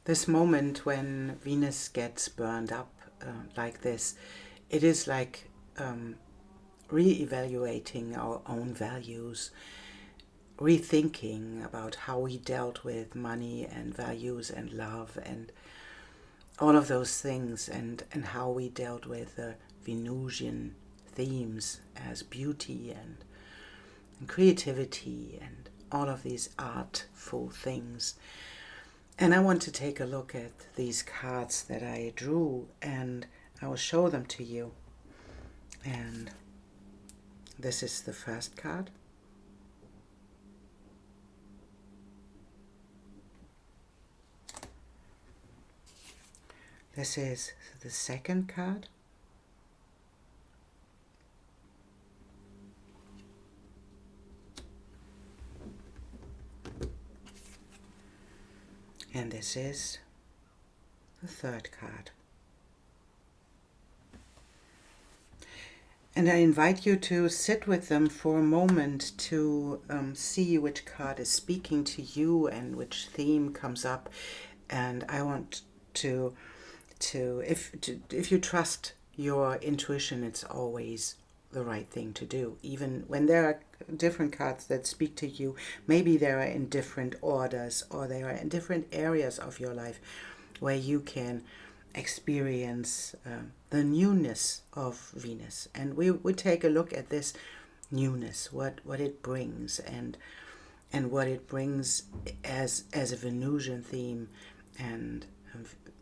This moment when Venus gets burned up like this, it is like re-evaluating our own values, rethinking about how we dealt with money and values and love and all of those things, and how we dealt with the Venusian themes as beauty and creativity and all of these artful things. And I want to take a look at these cards that I drew, and I will show them to you. And this is the first card. This is the second card. And this is the third card. And I invite you to sit with them for a moment to see which card is speaking to you and which theme comes up. And I want to if you trust your intuition, it's always the right thing to do. Even when there are different cards that speak to you, maybe they are in different orders or they are in different areas of your life where you can experience the newness of Venus. And we would take a look at this newness, what it brings, and what it brings as a Venusian theme, and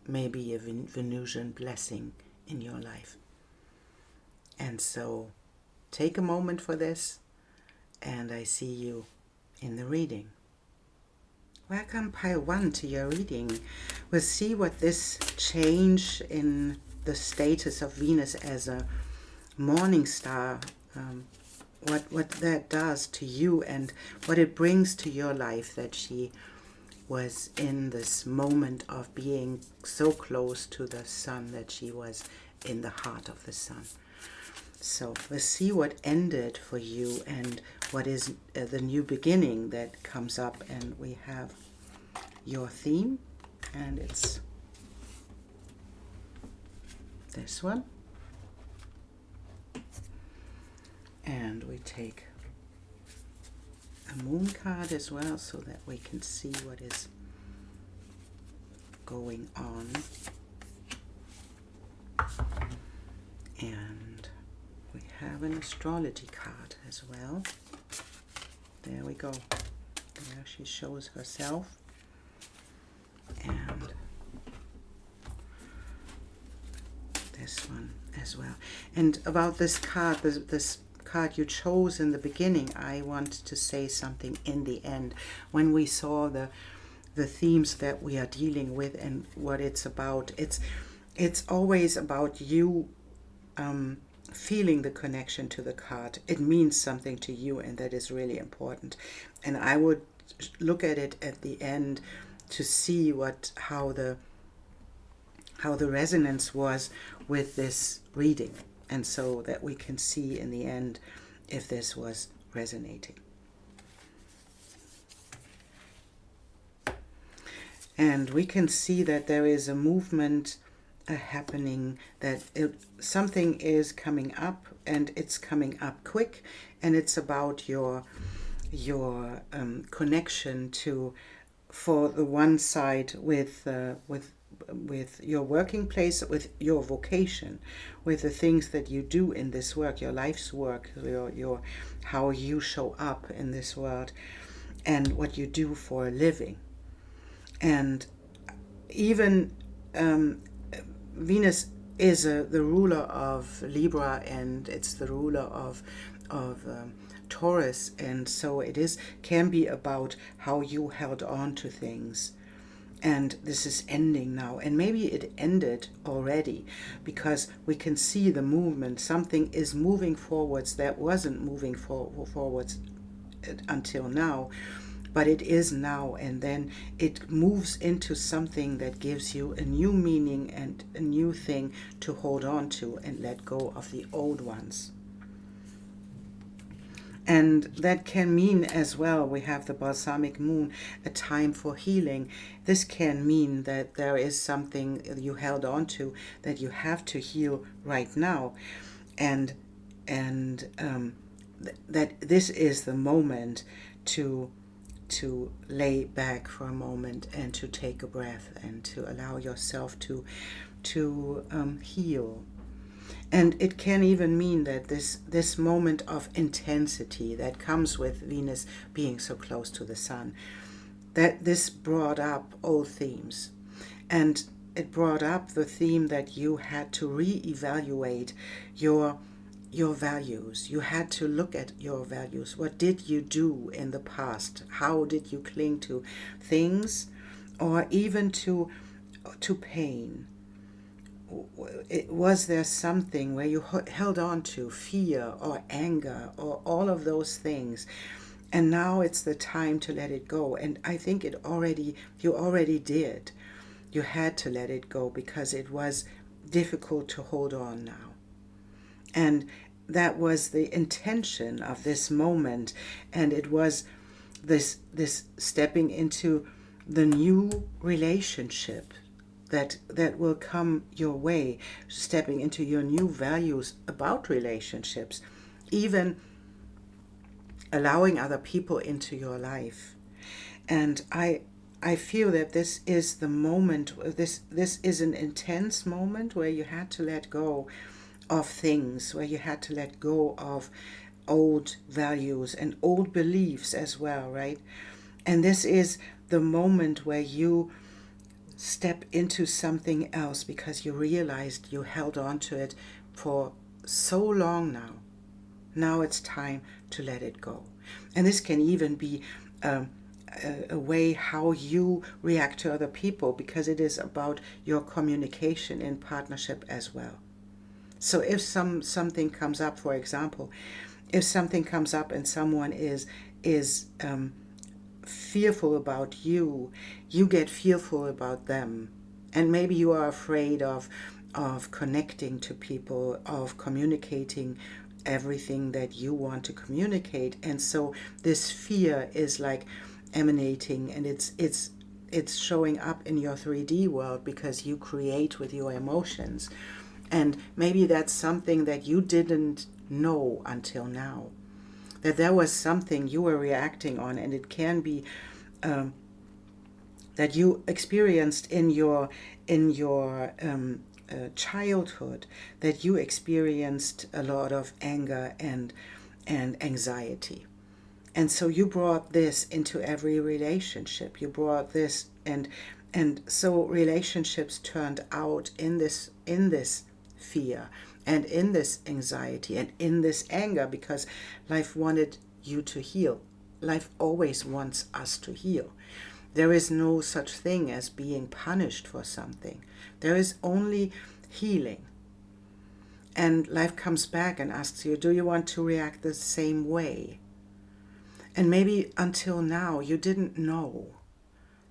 maybe a Venusian blessing in your life. And so take a moment for this, and I see you in the reading. Welcome, Pile 1, to your reading. We'll see what this change in the status of Venus as a morning star, what that does to you and what it brings to your life, that she was in this moment of being so close to the sun, that she was in the heart of the sun. So let's see what ended for you and what is the new beginning that comes up. And we have your theme, and it's this one. And we take a moon card as well, so that we can see what is going on. And we have an astrology card as well. There we go. There she shows herself. And this one as well. And about this card, this card you chose in the beginning, I want to say something in the end. When we saw the themes that we are dealing with and what it's about, it's always about you feeling the connection to the card. It means something to you, and that is really important. And I would look at it at the end to see how the resonance was with this reading, and so that we can see in the end if this was resonating. And we can see that there is a movement happening, that something is coming up, and it's coming up quick, and it's about your connection to, for the one side, with your working place, with your vocation, with the things that you do in this work, your life's work, your how you show up in this world, and what you do for a living. And even Venus is the ruler of Libra, and it's the ruler of Taurus, and so it can be about how you held on to things. And this is ending now, and maybe it ended already, because we can see the movement. Something is moving forwards that wasn't moving forwards until now, but it is now, and then it moves into something that gives you a new meaning and a new thing to hold on to and let go of the old ones. And that can mean as well, we have the balsamic moon, a time for healing. This can mean that there is something you held on to that you have to heal right now. And that this is the moment to lay back for a moment and to take a breath and to allow yourself to heal. And it can even mean that this moment of intensity that comes with Venus being so close to the sun, that this brought up old themes. And it brought up the theme that you had to reevaluate your values. You had to look at your values. What did you do in the past? How did you cling to things, or even to pain? Was there something where you held on to fear or anger or all of those things, and now it's the time to let it go? And I think you already did. You had to let it go because it was difficult to hold on now. And that was the intention of this moment, and it was this stepping into the new relationship that will come your way, stepping into your new values about relationships, even allowing other people into your life. And I feel that this is the moment, this is an intense moment where you had to let go of things, where you had to let go of old values and old beliefs as well, right? And this is the moment where you step into something else because you realized you held on to it for so long now. Now it's time to let it go. And this can even be a way how you react to other people, because it is about your communication in partnership as well. So if something comes up, for example, if something comes up and someone is fearful about you, you get fearful about them. And maybe you are afraid of connecting to people, of communicating everything that you want to communicate. And so this fear is like emanating, and it's showing up in your 3D world because you create with your emotions. And maybe that's something that you didn't know until now, that there was something you were reacting on, and it can be that you experienced in your childhood, that you experienced a lot of anger and anxiety. And so you brought this into every relationship. You brought this, and so relationships turned out in this fear and in this anxiety and in this anger, because life wanted you to heal. Life always wants us to heal. There is no such thing as being punished for something. There is only healing. And life comes back and asks you, do you want to react the same way? And maybe until now you didn't know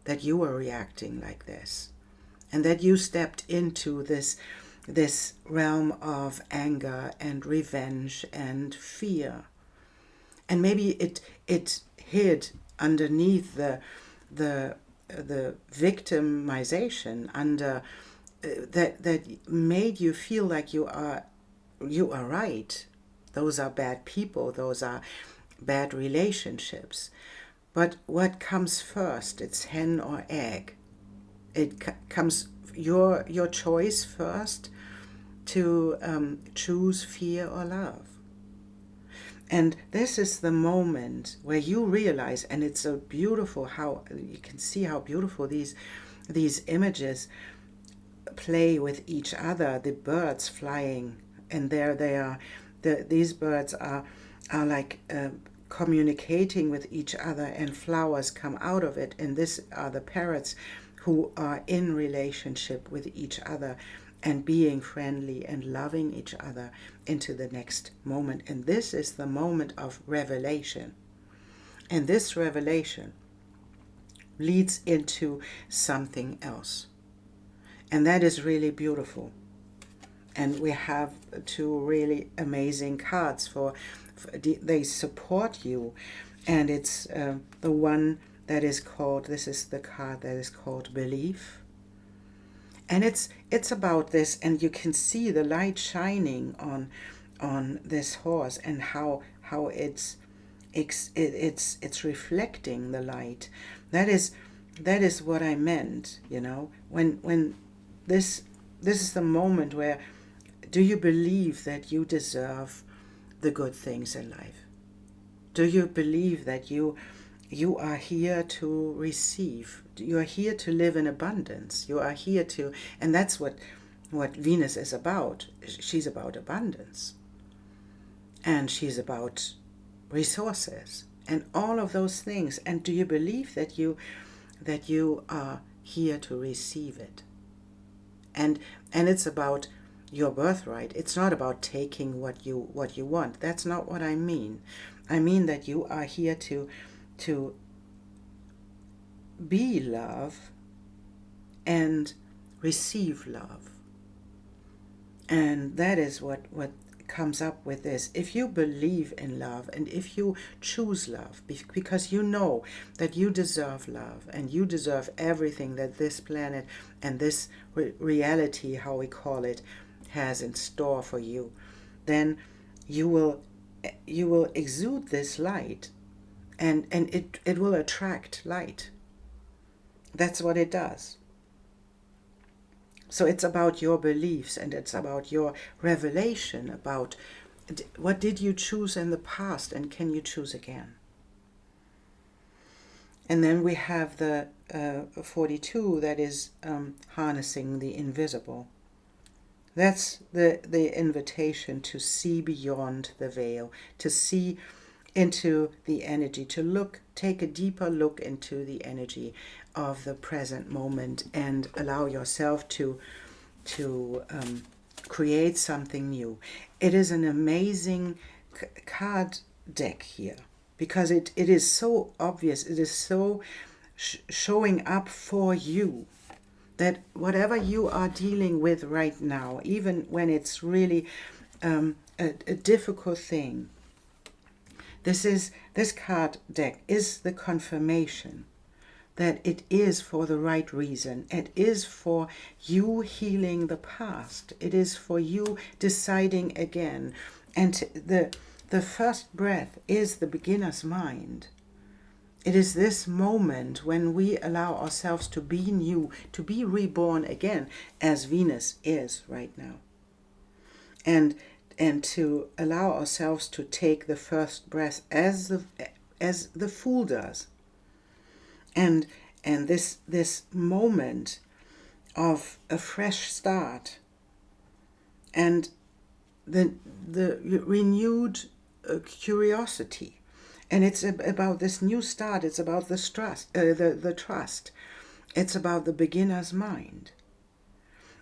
that you were reacting like this, and that you stepped into this realm of anger and revenge and fear. And maybe it hid underneath the victimization, under that made you feel like you are right. Those are bad people. Those are bad relationships. But what comes first? It's hen or egg. It comes your choice first to choose fear or love. And this is the moment where you realize, and it's so beautiful how you can see how beautiful these images play with each other. The birds flying, and there they are. These birds are like communicating with each other, and flowers come out of it. And this are the parrots who are in relationship with each other and being friendly and loving each other into the next moment. And this is the moment of revelation. And this revelation leads into something else. And that is really beautiful. And we have two really amazing cards for they support you. And it's the one that is called, this is the card that is called Belief. And it's about this, and you can see the light shining on this horse, and how it's reflecting the light. That is what I meant, you know, when this is the moment where, do you believe that you deserve the good things in life? Do you believe that you are here to receive? You are here to live in abundance. You are here to, and that's what Venus is about. She's about abundance. And she's about resources and all of those things. And do you believe that you are here to receive it? And it's about your birthright. It's not about taking what you want. That's not what I mean. I mean that you are here to be love and receive love. And that is what comes up with this. If you believe in love, and if you choose love, because you know that you deserve love, and you deserve everything that this planet and this reality, how we call it, has in store for you, then you will exude this light, and it will attract light. That's what it does. So it's about your beliefs, and it's about your revelation about what did you choose in the past, and can you choose again. And then we have the 42, that is harnessing the invisible. That's the invitation to see beyond the veil, to see into the energy, to take a deeper look into the energy of the present moment, and allow yourself to create something new. It is an amazing card deck here, because it is so obvious, it is so showing up for you, that whatever you are dealing with right now, even when it's really a difficult thing, this card deck is the confirmation that it is for the right reason. It is for you healing the past. It is for you deciding again. And the first breath is the beginner's mind. It is this moment when we allow ourselves to be new, to be reborn again, as Venus is right now. And to allow ourselves to take the first breath as the Fool does. And this moment of a fresh start, and the renewed curiosity, and it's about this new start. It's about the trust. It's about the beginner's mind,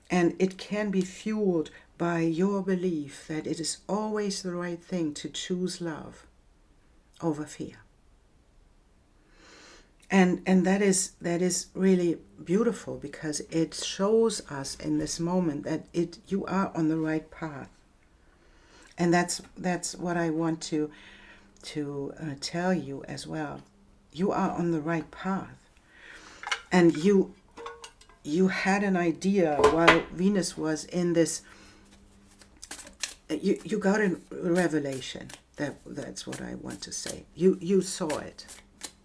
and it can be fueled by your belief that it is always the right thing to choose love over fear. And that is really beautiful, because it shows us in this moment that you are on the right path. And that's what I want to tell you as well. You are on the right path. And you had an idea while Venus was in this. You got a revelation. That's what I want to say. You saw it.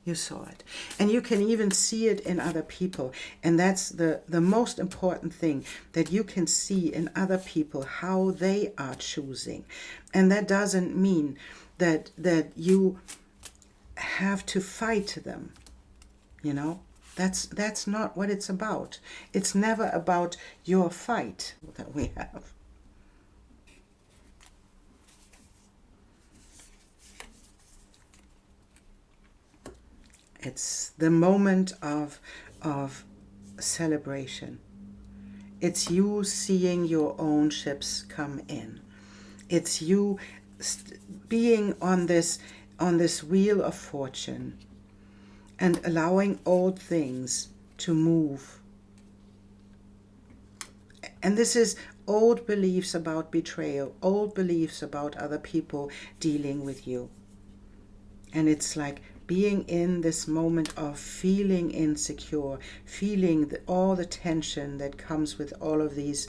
You saw it. And you can even see it in other people. And that's the most important thing, that you can see in other people how they are choosing. And that doesn't mean that you have to fight them. You know, that's not what it's about. It's never about your fight that we have. It's the moment of celebration. It's you seeing your own ships come in. It's you being on this wheel of fortune, and allowing old things to move. And this is old beliefs about betrayal, old beliefs about other people dealing with you. And it's like being in this moment of feeling insecure, feeling all the tension that comes with all of these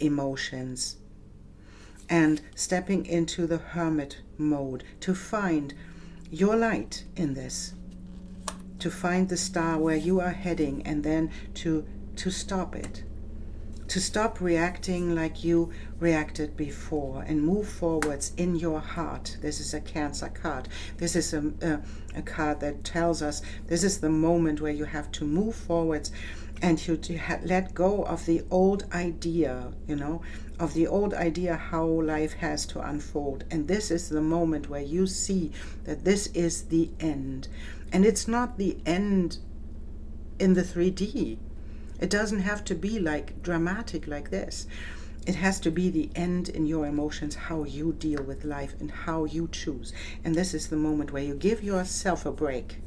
emotions, and stepping into the hermit mode to find your light in this, to find the star where you are heading, and then to stop it, to stop reacting like you reacted before and move forwards in your heart. This is a Cancer card. This is a card that tells us this is the moment where you have to move forwards and to let go of the old idea, of the old idea how life has to unfold. And this is the moment where you see that this is the end. And it's not the end in the 3D. It doesn't have to be like dramatic like this. It has to be the end in your emotions, how you deal with life and how you choose. And this is the moment where you give yourself a break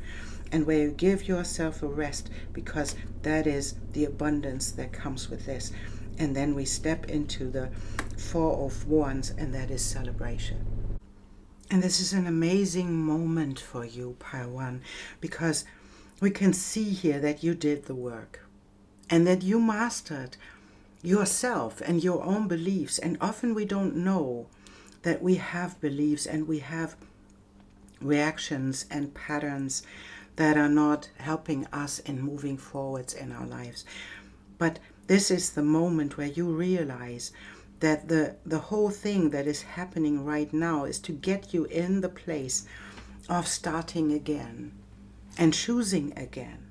and where you give yourself a rest, because that is the abundance that comes with this. And then we step into the Four of Wands, and that is celebration. And this is an amazing moment for you, Pile 1, because we can see here that you did the work. And that you mastered yourself and your own beliefs. And often we don't know that we have beliefs and we have reactions and patterns that are not helping us in moving forwards in our lives. But this is the moment where you realize that the whole thing that is happening right now is to get you in the place of starting again and choosing again.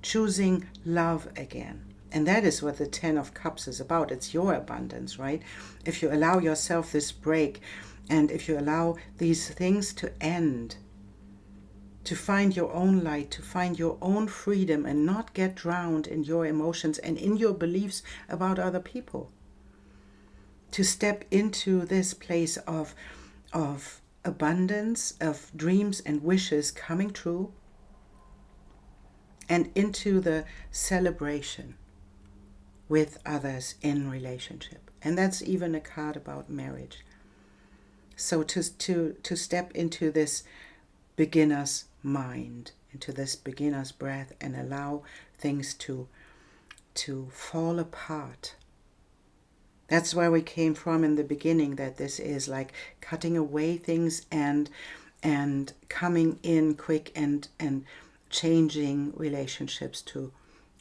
Choosing love again. And that is what the 10 of Cups is about. It's your abundance, right? If you allow yourself this break, and if you allow these things to end, to find your own light, to find your own freedom, and not get drowned in your emotions and in your beliefs about other people. To step into this place of abundance, of dreams and wishes coming true, and into the celebration with others in relationship. And that's even a card about marriage. So to step into this beginner's mind, into this beginner's breath, and allow things to fall apart. That's where we came from in the beginning, that this is like cutting away things and coming in quick and changing relationships to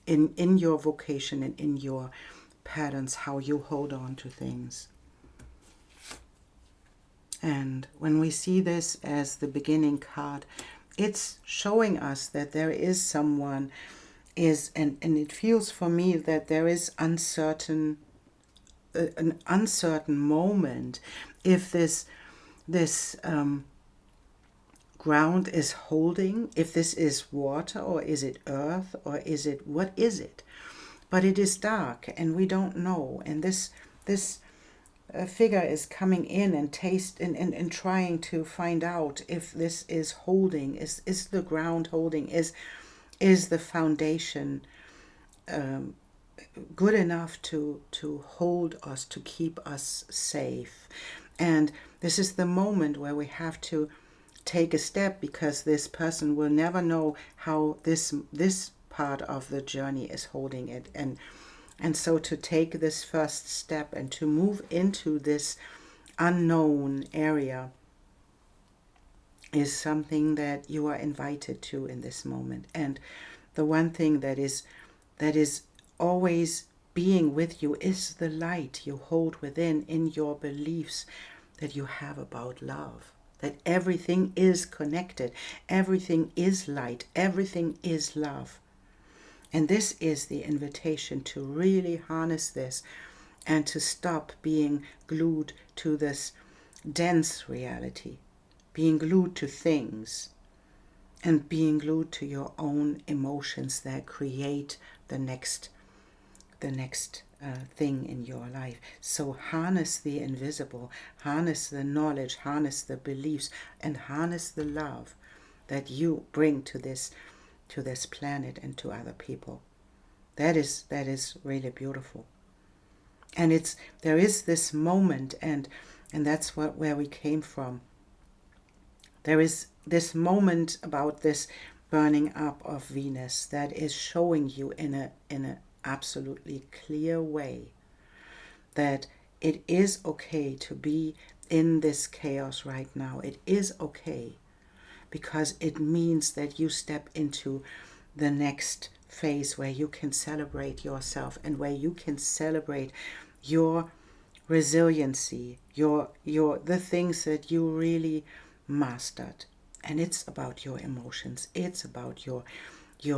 in your vocation and in your patterns, how you hold on to things. And when we see this as the beginning card, it's showing us that there is someone and it feels for me that there is an uncertain moment if this ground is holding, if this is water, or is it earth, or is it, what is it? But it is dark and we don't know. And this figure is coming in and trying to find out if this is holding, is the ground holding, is the foundation good enough to hold us, to keep us safe. And this is the moment where we have to take a step, because this person will never know how this part of the journey is holding it. And so to take this first step and to move into this unknown area is something that you are invited to in this moment. And the one thing that is always being with you is the light you hold within, in your beliefs that you have about love. That everything is connected, everything is light, everything is love. And this is the invitation to really harness this and to stop being glued to this dense reality, being glued to things, and being glued to your own emotions that create the next thing in your life. So harness the invisible, harness the knowledge, harness the beliefs, and harness the love that you bring to this planet and to other people. That is really beautiful. And there is this moment, and that's where we came from. There is this moment about this burning up of Venus that is showing you in a absolutely clear way that it is okay to be in this chaos right now. It is okay, because it means that you step into the next phase where you can celebrate yourself and where you can celebrate your resiliency, the things that you really mastered. And it's about your emotions. It's about your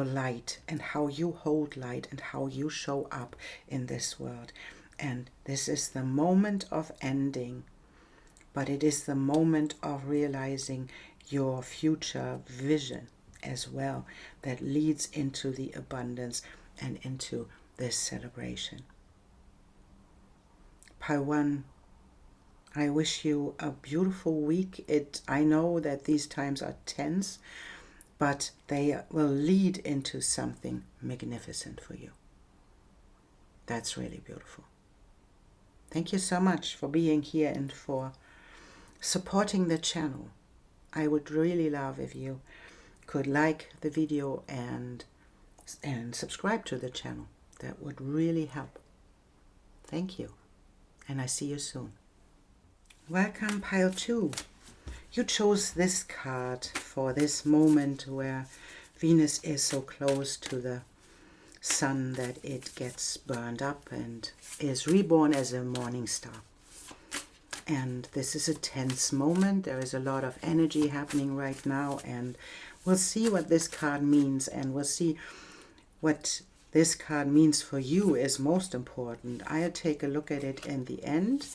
light and how you hold light and how you show up in this world. And this is the moment of ending, but it is the moment of realizing your future vision as well that leads into the abundance and into this celebration. Pi 1, I wish you a beautiful week. I know that these times are tense, but they will lead into something magnificent for you. That's really beautiful. Thank you so much for being here and for supporting the channel. I would really love if you could like the video and subscribe to the channel. That would really help. Thank you, and I see you soon. Welcome, pile 2. You chose this card for this moment where Venus is so close to the sun that it gets burned up and is reborn as a morning star. And this is a tense moment. There is a lot of energy happening right now, and we'll see what this card means, and we'll see what this card means for you is most important. I'll take a look at it in the end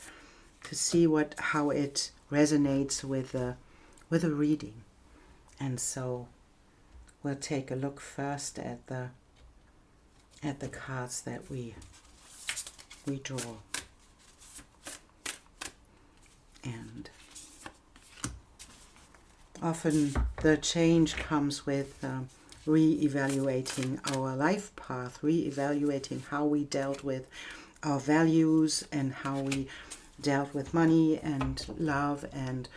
to see how it resonates with a reading. And so we'll take a look first at the cards that we draw. And often the change comes with re-evaluating our life path, re-evaluating how we dealt with our values and how we dealt with money and love and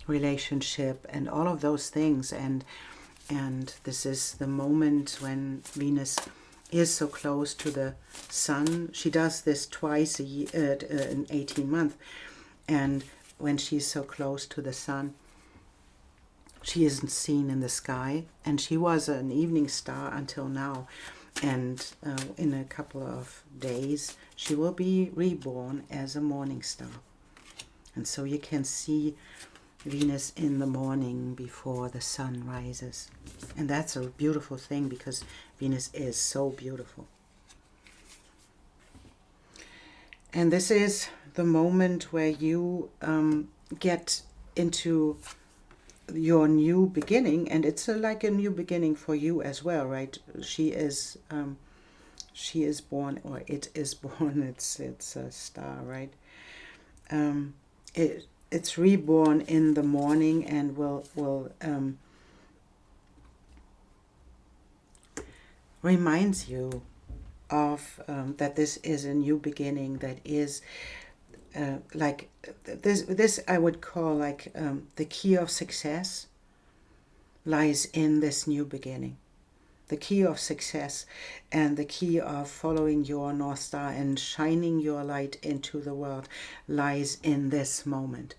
relationship and all of those things. And this is the moment when Venus is so close to the sun. She does this twice a year in 18 months. And when she's so close to the sun, she isn't seen in the sky. And she was an evening star until now. And in a couple of days, she will be reborn as a morning star. And so you can see Venus in the morning before the sun rises. And that's a beautiful thing because Venus is so beautiful. And this is the moment where you get into your new beginning, and it's like a new beginning for you as well, right? She is born, or it is born. It's a star, right? It's reborn in the morning, and will reminds you of that this is a new beginning that is like this I would call like the key of success lies in this new beginning. The key of success and the key of following your North Star and shining your light into the world lies in this moment.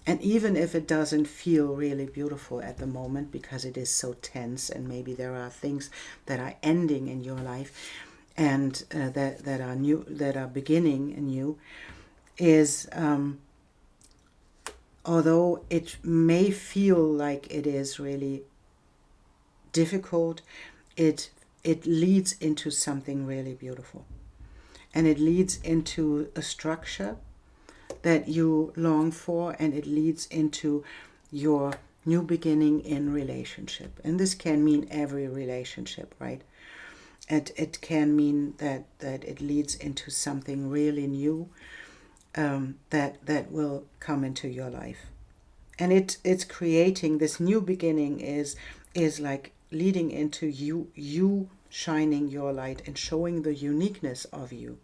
And even if it doesn't feel really beautiful at the moment because it is so tense, and maybe there are things that are ending in your life and that are new, that are beginning anew, is although it may feel like it is really difficult, it leads into something really beautiful. And it leads into a structure that you long for, and it leads into your new beginning in relationship. And this can mean every relationship, right? And it can mean that it leads into something really new that will come into your life. And it's creating this new beginning is like leading into you shining your light and showing the uniqueness of you.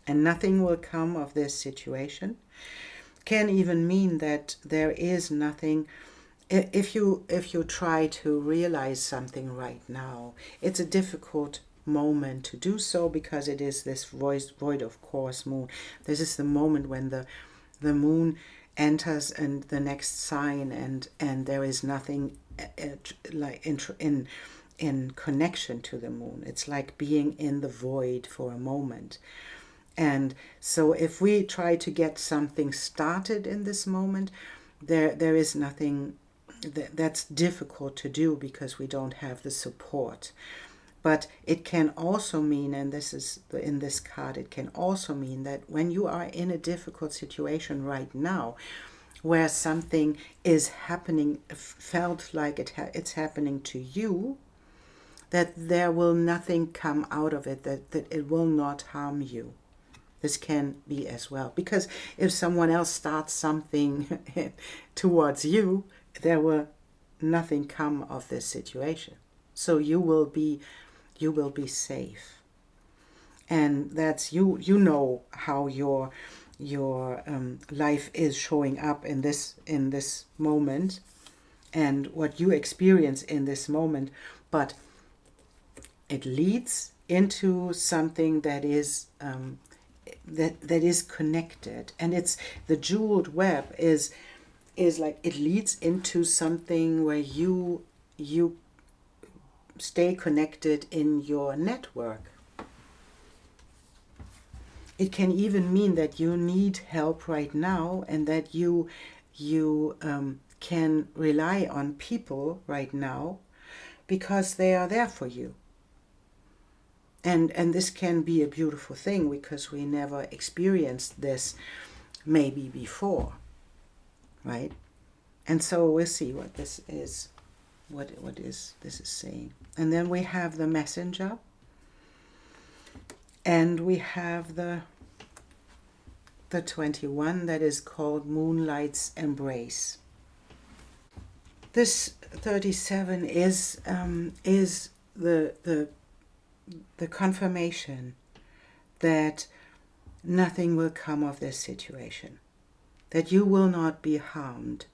and nothing will come of this situation, can even mean that there is nothing. If you try to realize something right now, it's a difficult moment to do so, because it is this void of course moon. This is the moment when the moon enters in the next sign, and there is nothing like in connection to the moon. It's like being in the void for a moment. And so if we try to get something started in this moment, there is nothing that's difficult to do, because we don't have the support. But it can also mean, and this is in this card, it can also mean that when you are in a difficult situation right now, where something is happening, felt like it's happening to you, that there will nothing come out of it, that it will not harm you. This can be as well, because if someone else starts something towards you, there will nothing come of this situation. So you will be safe. And that's you know how your life is showing up in this moment, and what you experience in this moment, but it leads into something that is that is connected. And it's the jeweled web is like, it leads into something where you stay connected in your network. It can even mean that you need help right now, and that you can rely on people right now, because they are there for you. And this can be a beautiful thing, because we never experienced this maybe before, right? And so we'll see what this is, what is this is saying. And then we have the Messenger, and we have the 21, that is called Moonlight's Embrace. This 37 is the confirmation that nothing will come of this situation, that you will not be harmed.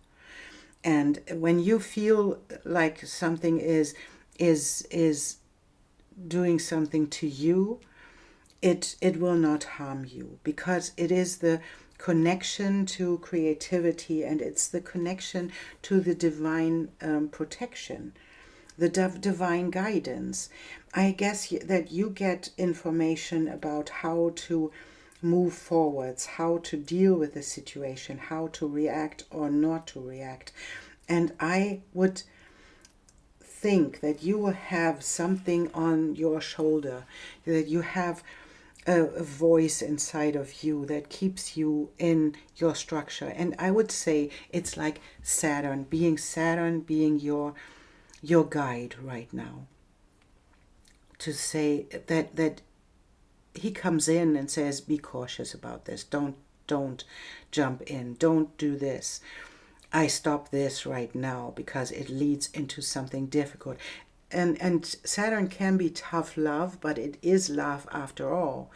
And when you feel like something is doing something to you, it will not harm you, because it is the connection to creativity, and it's the connection to the divine protection, the divine guidance. I guess that you get information about how to move forwards, how to deal with the situation, how to react or not to react. And I would think that you will have something on your shoulder, that you have a voice inside of you that keeps you in your structure. And I would say it's like Saturn being your guide right now, to say that he comes in and says, be cautious about this, don't jump in, don't do this, I stop this right now, because it leads into something difficult. And Saturn can be tough love, but it is love after all.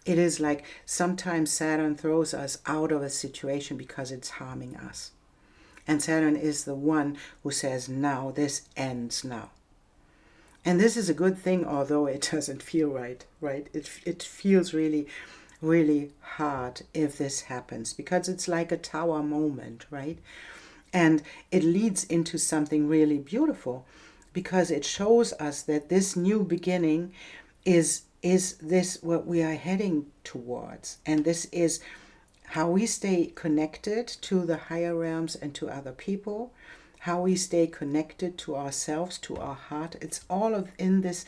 It is like sometimes Saturn throws us out of a situation because it's harming us. And Saturn is the one who says, now, this ends now. And this is a good thing, although it doesn't feel right? It feels really, really hard if this happens, because it's like a tower moment, right? And it leads into something really beautiful, because it shows us that this new beginning is this what we are heading towards. And this is how we stay connected to the higher realms and to other people, how we stay connected to ourselves, to our heart. It's all in this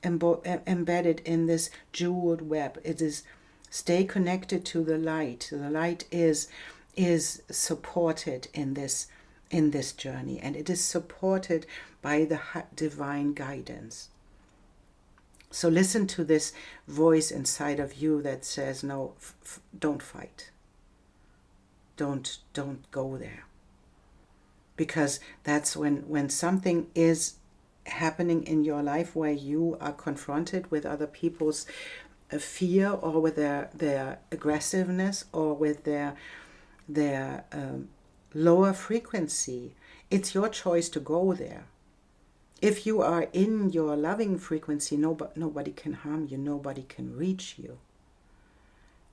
embedded in this jeweled web. It is stay connected to the light. The light is supported in this journey, and it is supported by the divine guidance. So listen to this voice inside of you that says, no, don't fight. Don't go there. Because that's when something is happening in your life where you are confronted with other people's fear, or with their aggressiveness, or with their lower frequency. It's your choice to go there. If you are in your loving frequency, nobody can harm you, nobody can reach you.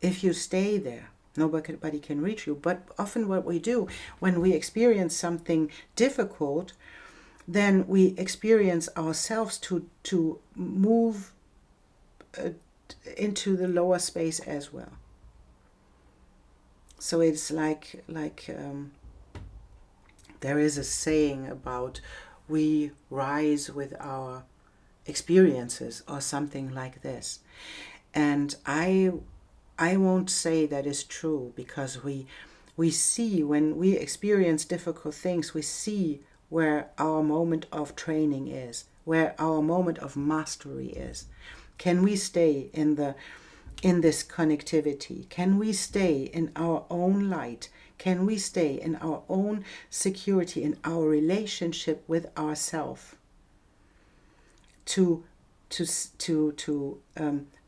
If you stay there, nobody can reach you. But often what we do when we experience something difficult, then we experience ourselves to move into the lower space as well. So it's like there is a saying about we rise with our experiences, or something like this. And I won't say that is true, because we see, when we experience difficult things, we see where our moment of training is, where our moment of mastery is. Can we stay in this connectivity? Can we stay in our own light? Can we stay in our own security, in our relationship with ourselves, to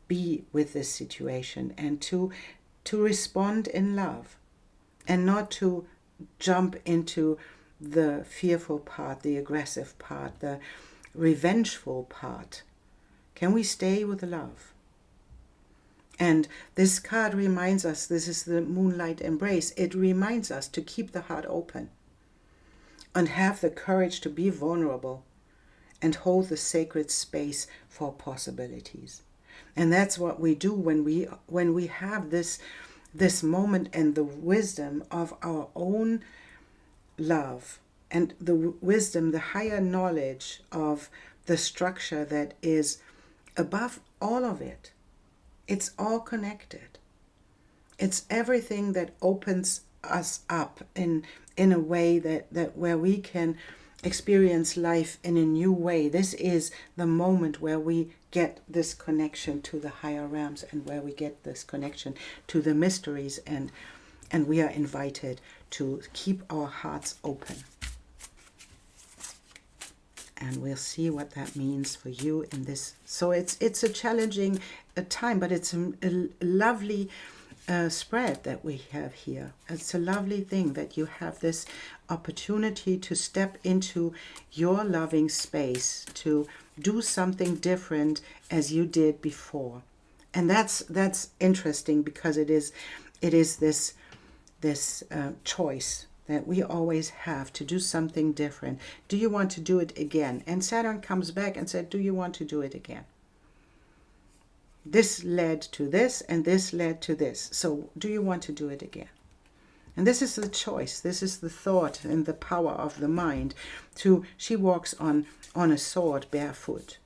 be with this situation, and to respond in love, and not to jump into the fearful part, the aggressive part, the revengeful part? Can we stay with love? And this card reminds us, this is the Moonlight Embrace, it reminds us to keep the heart open and have the courage to be vulnerable and hold the sacred space for possibilities. And that's what we do when we have this moment and the wisdom of our own love, and the wisdom, the higher knowledge of the structure that is above all of it. It's all connected. It's everything that opens us up in a way that where we can experience life in a new way. This is the moment where we get this connection to the higher realms, and where we get this connection to the mysteries, and we are invited to keep our hearts open. And we'll see what that means for you in this. So it's a challenging time, but it's a lovely spread that we have here. It's a lovely thing that you have this opportunity to step into your loving space, to do something different as you did before. And that's interesting, because it is this choice that we always have to do something different. Do you want to do it again? And Saturn comes back and said, do you want to do it again? This led to this, and this led to this. So do you want to do it again? And this is the choice. This is the thought and the power of the mind. She walks on a sword barefoot.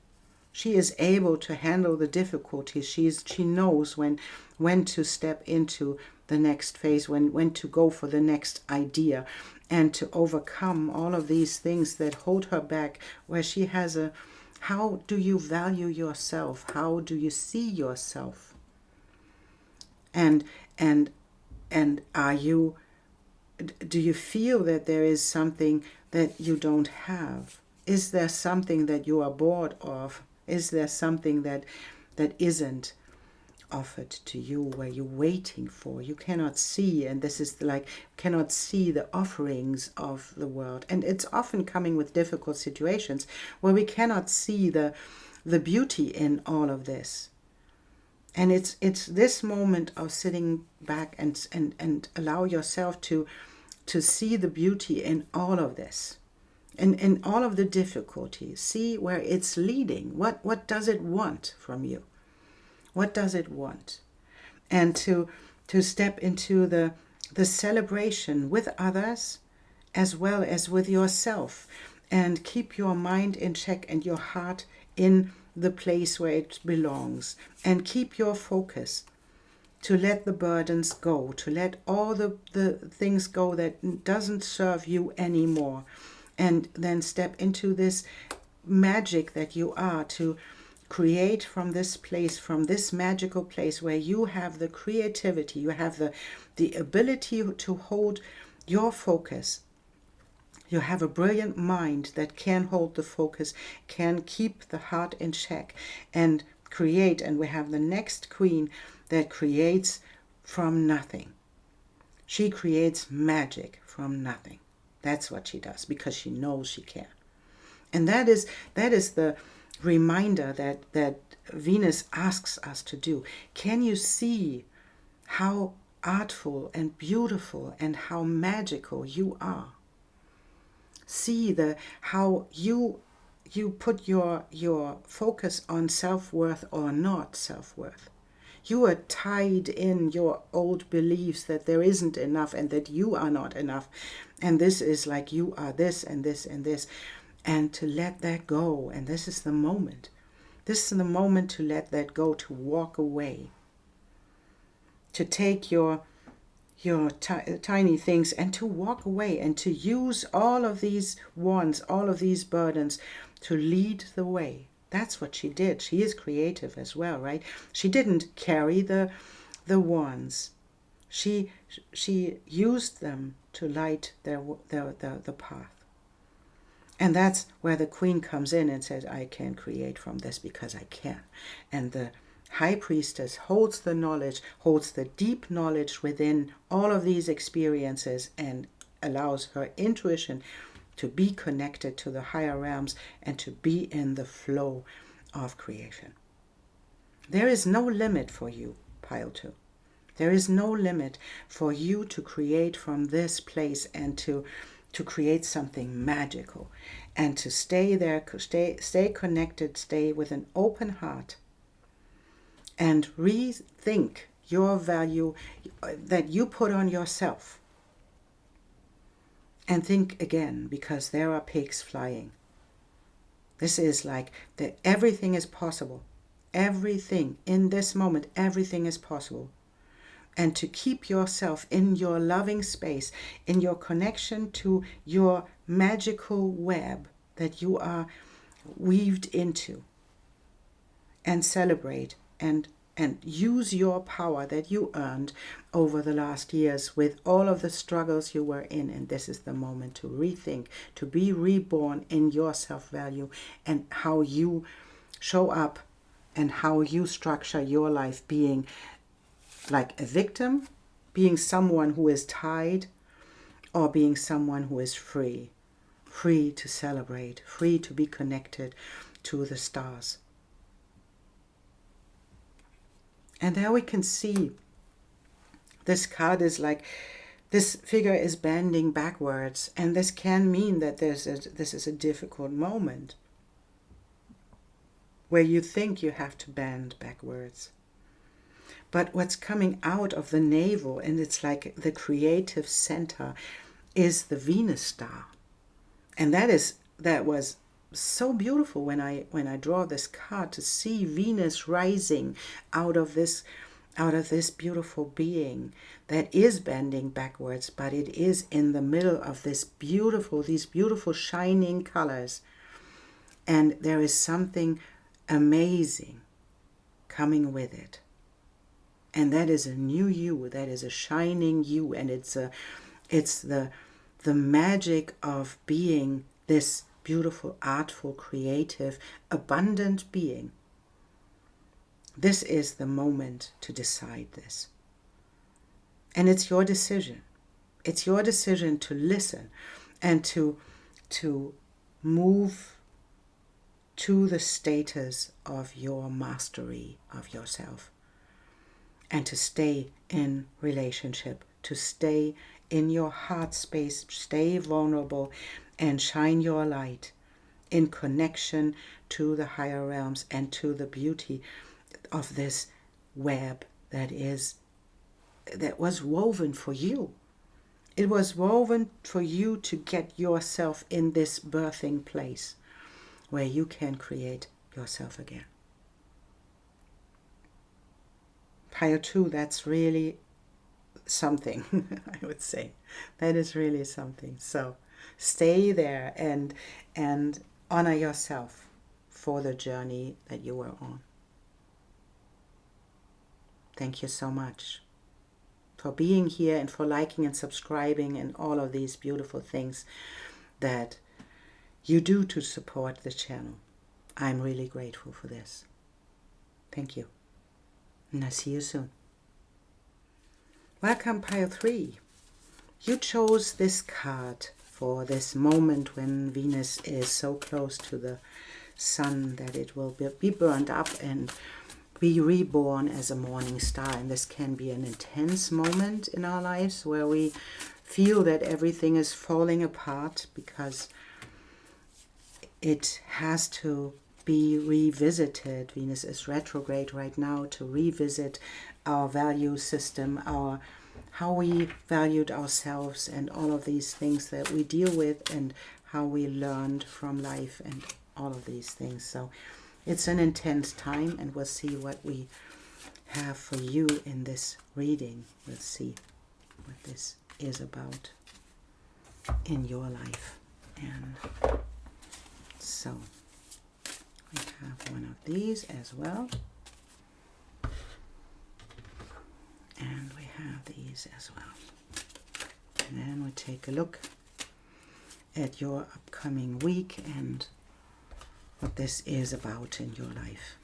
She is able to handle the difficulties. She knows when to step into the next phase, when to go for the next idea, and to overcome all of these things that hold her back, where she has how do you value yourself? How do you see yourself? And do you feel that there is something that you don't have? Is there something that you are bored of? Is there something that isn't offered to you, where you're waiting for? You cannot see, and this is like, cannot see the offerings of the world. And it's often coming with difficult situations where we cannot see the beauty in all of this. And it's this moment of sitting back and allow yourself to see the beauty in all of this. And in all of the difficulties, see where it's leading. What does it want from you? What does it want? And to step into the celebration with others, as well as with yourself, and keep your mind in check and your heart in the place where it belongs, and keep your focus, to let the burdens go, to let all the things go that doesn't serve you anymore. And then step into this magic that you are, to create from this place, from this magical place where you have the creativity, you have the ability to hold your focus. You have a brilliant mind that can hold the focus, can keep the heart in check, and create, and we have the next queen that creates from nothing. She creates magic from nothing. That's what she does, because she knows she can. And that is the reminder that Venus asks us to do. Can you see how artful and beautiful and how magical you are? See how you put your focus on self-worth or not self-worth. You are tied in your old beliefs that there isn't enough and that you are not enough. And this is like you are this and this and this. And to let that go. And this is the moment. This is the moment to let that go, to walk away. To take your tiny things and to walk away and to use all of these wands, all of these burdens to lead the way. That's what she did. She is creative as well, right? She didn't carry the wands. She used them to light the path. And that's where the queen comes in and says, I can create from this because I can. And the high priestess holds the knowledge, holds the deep knowledge within all of these experiences and allows her intuition to be connected to the higher realms and to be in the flow of creation. There is no limit for you, pile 2. There is no limit for you to create from this place and to create something magical and to stay there, stay connected, stay with an open heart and rethink your value that you put on yourself. And think again, because there are pigs flying. This is like that everything is possible. Everything in this moment, everything is possible. And to keep yourself in your loving space, in your connection to your magical web that you are weaved into, and celebrate and use your power that you earned over the last years with all of the struggles you were in. And this is the moment to rethink, to be reborn in your self-value and how you show up and how you structure your life, being like a victim, being someone who is tied, or being someone who is free. Free to celebrate, free to be connected to the stars. And there we can see this card is like, this figure is bending backwards. And this can mean that this is a difficult moment where you think you have to bend backwards. But what's coming out of the navel, and it's like the creative center, is the Venus star. And that was so beautiful when I draw this card, to see Venus rising out of this beautiful being that is bending backwards, but it is in the middle of these beautiful shining colors. And there is something amazing coming with it. And that is a new you, that is a shining you, and it's the magic of being this beautiful, artful, creative, abundant being. This is the moment to decide this. And it's your decision. It's your decision to listen and to move to the status of your mastery of yourself. And to stay in relationship, to stay in your heart space, stay vulnerable and shine your light in connection to the higher realms and to the beauty of this web that was woven for you. It was woven for you to get yourself in this birthing place where you can create yourself again. Pile 2, that's really something, I would say. That is really something. So stay there and honor yourself for the journey that you were on. Thank you so much for being here and for liking and subscribing and all of these beautiful things that you do to support the channel. I'm really grateful for this. Thank you. And I'll see you soon. Welcome, pile 3. You chose this card for this moment when Venus is so close to the sun that it will be burned up and be reborn as a morning star. And this can be an intense moment in our lives where we feel that everything is falling apart because it has to be revisited. Venus is retrograde right now, to revisit our value system, how we valued ourselves and all of these things that we deal with and how we learned from life and all of these things. So it's an intense time, and we'll see what we have for you in this reading. We'll see what this is about in your life. And so we have one of these as well. And we have these as well. And then we take a look at your upcoming week and what this is about in your life.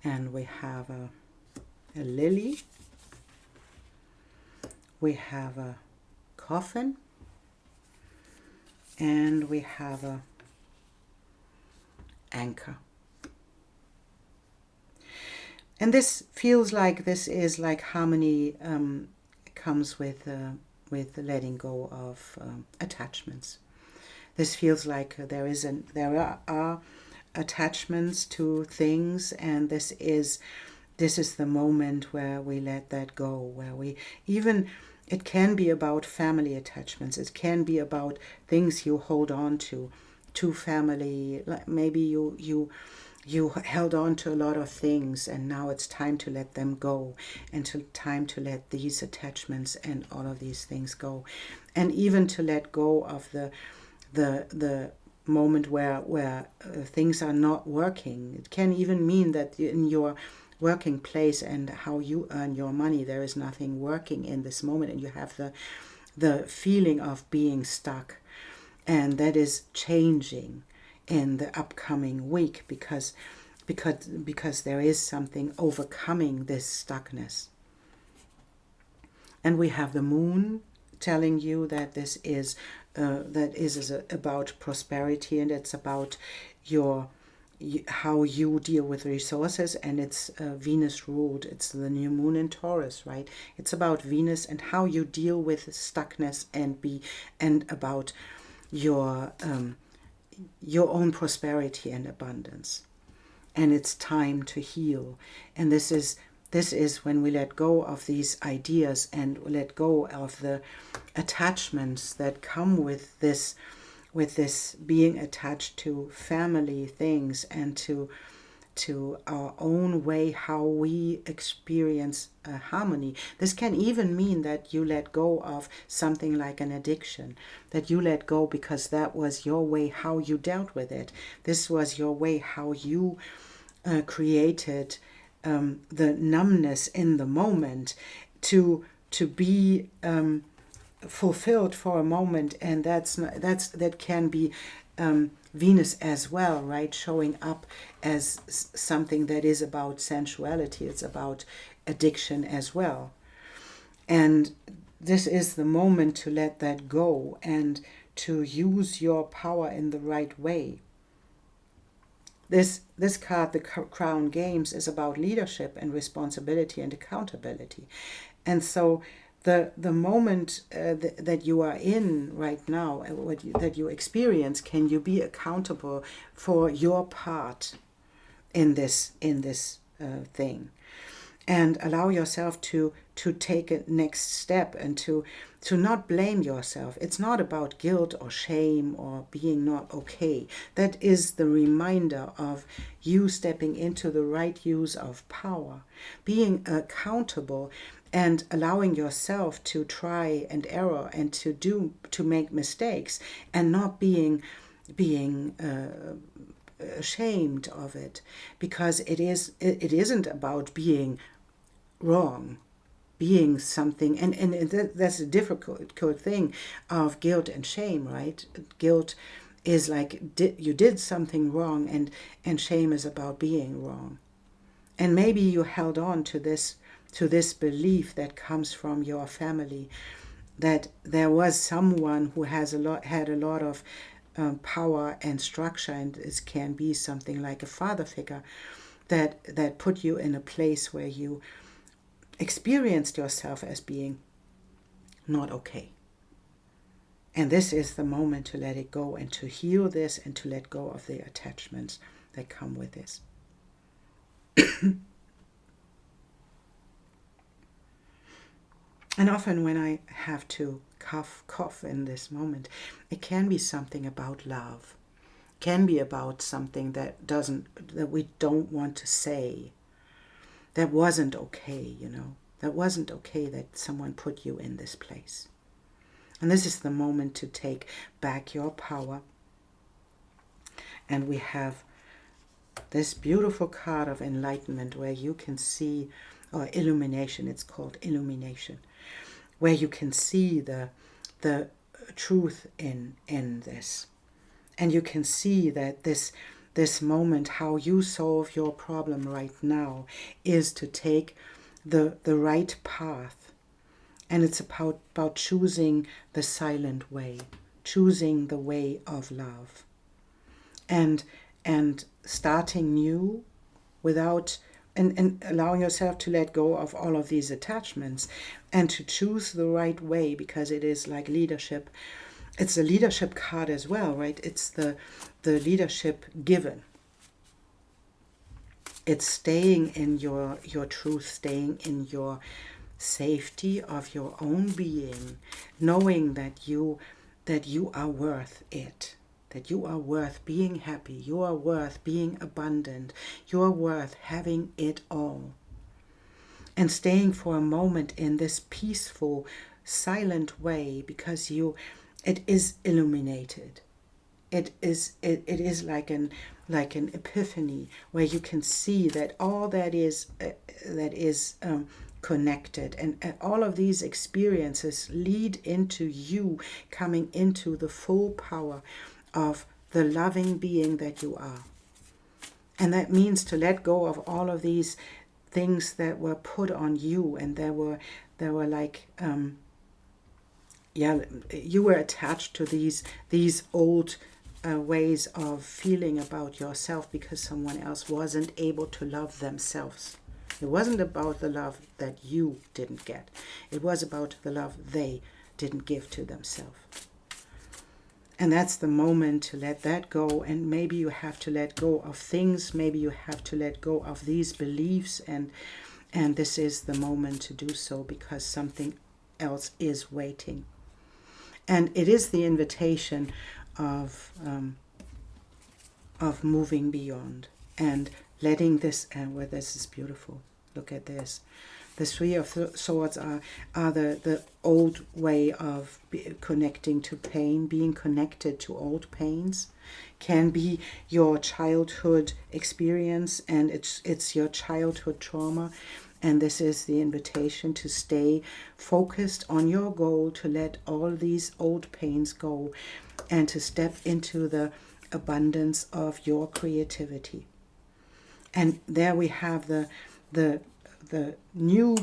And we have a lily. We have a coffin. And we have a anchor. And this feels like this is like harmony comes with letting go of attachments. This feels like there are attachments to things, and this is the moment where we let that go, where we even, it can be about family attachments, it can be about things you hold on to family, like maybe you held on to a lot of things and now it's time to let them go, and time to let these attachments and all of these things go, and even to let go of the moment where things are not working. It can even mean that in your working place and how you earn your money, there is nothing working in this moment, and you have the feeling of being stuck, and that is changing in the upcoming week because there is something overcoming this stuckness. And we have the moon telling you that this is about prosperity, and it's about how you deal with resources, and it's Venus ruled. It's the new moon in Taurus, right? It's about Venus and how you deal with stuckness and about your own prosperity and abundance. And it's time to heal. And this is when we let go of these ideas and let go of the attachments that come with this being attached to family things and to our own way how we experience harmony. This can even mean that you let go of something like an addiction, that you let go because that was your way how you dealt with it. This was your way how you created the numbness in the moment to be fulfilled for a moment, and that can be Venus as well, right? Showing up as something that is about sensuality. It's about addiction as well. And this is the moment to let that go and to use your power in the right way. This card, the Crown Games, is about leadership and responsibility and accountability. And so the moment that you are in right now, that you experience, can you be accountable for your part in this thing, and allow yourself to take a next step and to not blame yourself. It's not about guilt or shame or being not okay. That is the reminder of you stepping into the right use of power, being accountable and allowing yourself to try and error and to make mistakes, and not being ashamed of it, because it isn't about being wrong, being something, and that's a difficult thing of guilt and shame, right? Guilt is like you did something wrong, and shame is about being wrong. And maybe you held on to this belief that comes from your family, that there was someone who had a lot of power and structure, and this can be something like a father figure that put you in a place where you experienced yourself as being not okay. And this is the moment to let it go and to heal this and to let go of the attachments that come with this. And often when I have to cough in this moment, it can be something about love. It can be about something that we don't want to say. That wasn't okay, That wasn't okay that someone put you in this place. And this is the moment to take back your power. And we have this beautiful card of enlightenment where you can see, or illumination, it's called illumination, where you can see the truth in this. And you can see that this moment, how you solve your problem right now, is to take the right path. And it's about choosing the silent way, choosing the way of love. And starting new without, and allowing yourself to let go of all of these attachments and to choose the right way, because it is like leadership. It's a leadership card as well, right? It's the leadership given. It's staying in your truth, staying in your safety of your own being, knowing that you are worth it, that you are worth being happy, you are worth being abundant, you are worth having it all. And staying for a moment in this peaceful, silent way, because it is illuminated. It is like an epiphany, where you can see that all that is connected, and all of these experiences lead into you coming into the full power of the loving being that you are. And that means to let go of all of these things that were put on you, and there were like you were attached to these old ways of feeling about yourself because someone else wasn't able to love themselves. It wasn't about the love that you didn't get. It was about the love they didn't give to themselves. And that's the moment to let that go. And maybe you have to let go of things. Maybe you have to let go of these beliefs. And this is the moment to do so, because something else is waiting. And it is the invitation of moving beyond and letting this, and where this is beautiful. Look at this. The Three of Swords are the old way of connecting to pain, being connected to old pains. Can be your childhood experience, and it's your childhood trauma. And this is the invitation to stay focused on your goal, to let all these old pains go, and to step into the abundance of your creativity. And there we have the new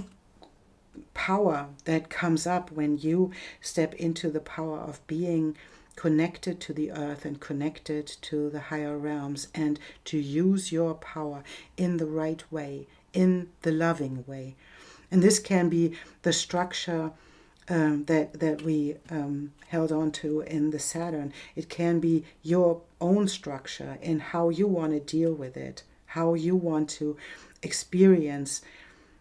power that comes up when you step into the power of being connected to the earth and connected to the higher realms, and to use your power in the right way, in the loving way. And this can be the structure that we held on to in the Saturn. It can be your own structure in how you want to deal with it, how you want to experience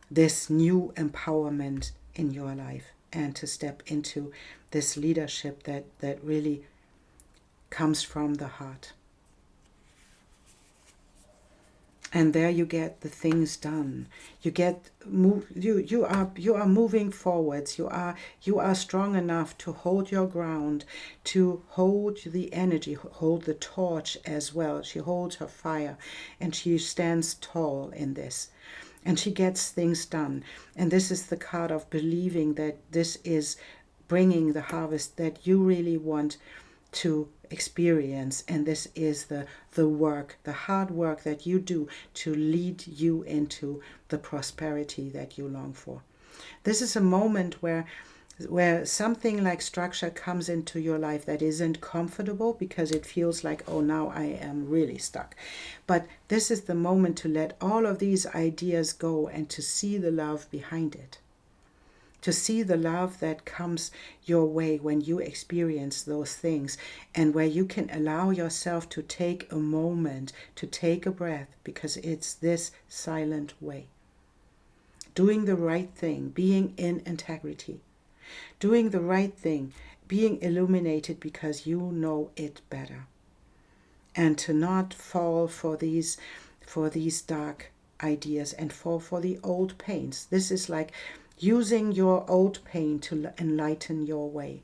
this new empowerment in your life, and to step into this leadership that really comes from the heart. And there you get the things done. You are moving forwards. You are strong enough to hold your ground, to hold the energy, hold the torch as well. She holds her fire, and she stands tall in this. And she gets things done. And this is the card of believing that this is bringing the harvest that you really want to experience, and this is the work, the hard work that you do to lead you into the prosperity that you long for. This is a moment where something like structure comes into your life that isn't comfortable, because it feels like, oh, now I am really stuck. But this is the moment to let all of these ideas go and to see the love behind it. To see the love that comes your way when you experience those things, and where you can allow yourself to take a moment, to take a breath, because it's this silent way. Doing the right thing, being in integrity. Doing the right thing, being illuminated because you know it better. And to not fall for these dark ideas and fall for the old pains. This is like using your old pain to enlighten your way.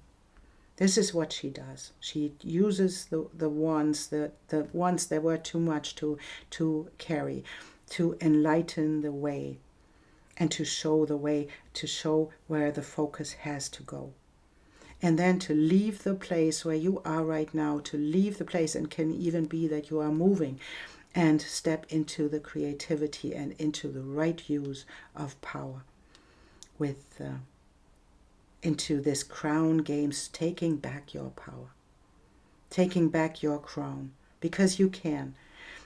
This is what she does. She uses the ones that were too much to carry, to enlighten the way, and to show the way, to show where the focus has to go. And then to leave the place where you are right now, to leave the place, and can even be that you are moving, and step into the creativity and into the right use of power, with into this crown games, taking back your power, taking back your crown, because you can.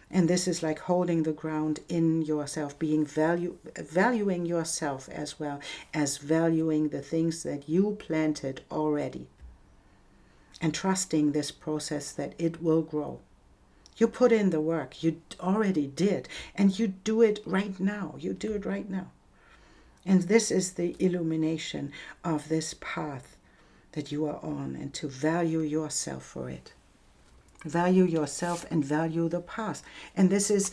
And this is like holding the ground in yourself, being valuing yourself, as well as valuing the things that you planted already, and trusting this process that it will grow. You put in the work, you already did, and you do it right now. You do it right now. And this is the illumination of this path that you are on, and to value yourself for it. Value yourself and value the past. And this is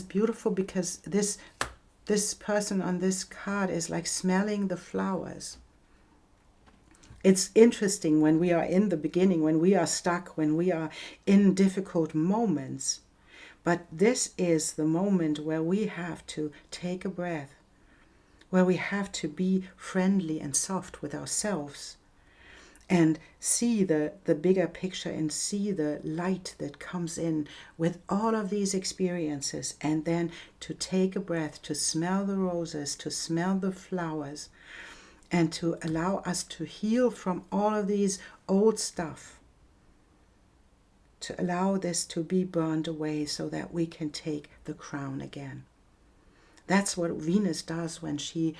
beautiful, because this person on this card is like smelling the flowers. It's interesting when we are in the beginning, when we are stuck, when we are in difficult moments. But this is the moment where we have to take a breath, where we have to be friendly and soft with ourselves, and see the bigger picture, and see the light that comes in with all of these experiences, and then to take a breath, to smell the roses, to smell the flowers, and to allow us to heal from all of these old stuff, to allow this to be burned away so that we can take the crown again. That's what Venus does when she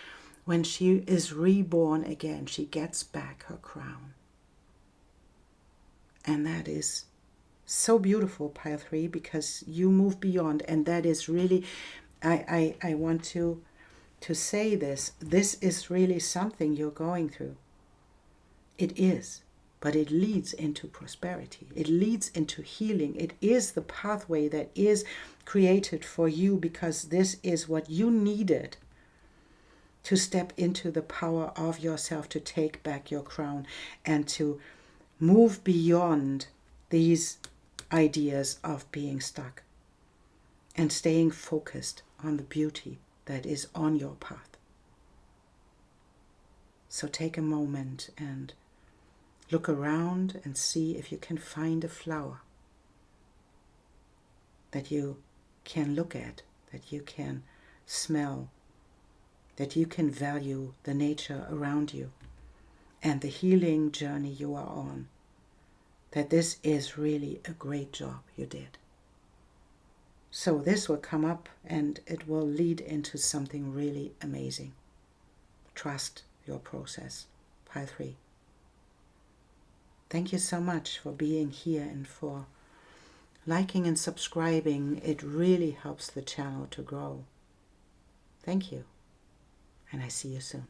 is reborn again. She gets back her crown. And that is so beautiful, Pile 3, because you move beyond. And that is really, I want to say this. This is really something you're going through. It is. But it leads into prosperity. It leads into healing. It is the pathway that is created for you, because this is what you needed to step into the power of yourself, to take back your crown, and to move beyond these ideas of being stuck, and staying focused on the beauty that is on your path. So take a moment and look around and see if you can find a flower that you can look at, that you can smell, that you can value the nature around you and the healing journey you are on. That this is really a great job you did. So this will come up and it will lead into something really amazing. Trust your process. Pile 3. Thank you so much for being here and for liking and subscribing. It really helps the channel to grow. Thank you, and I see you soon.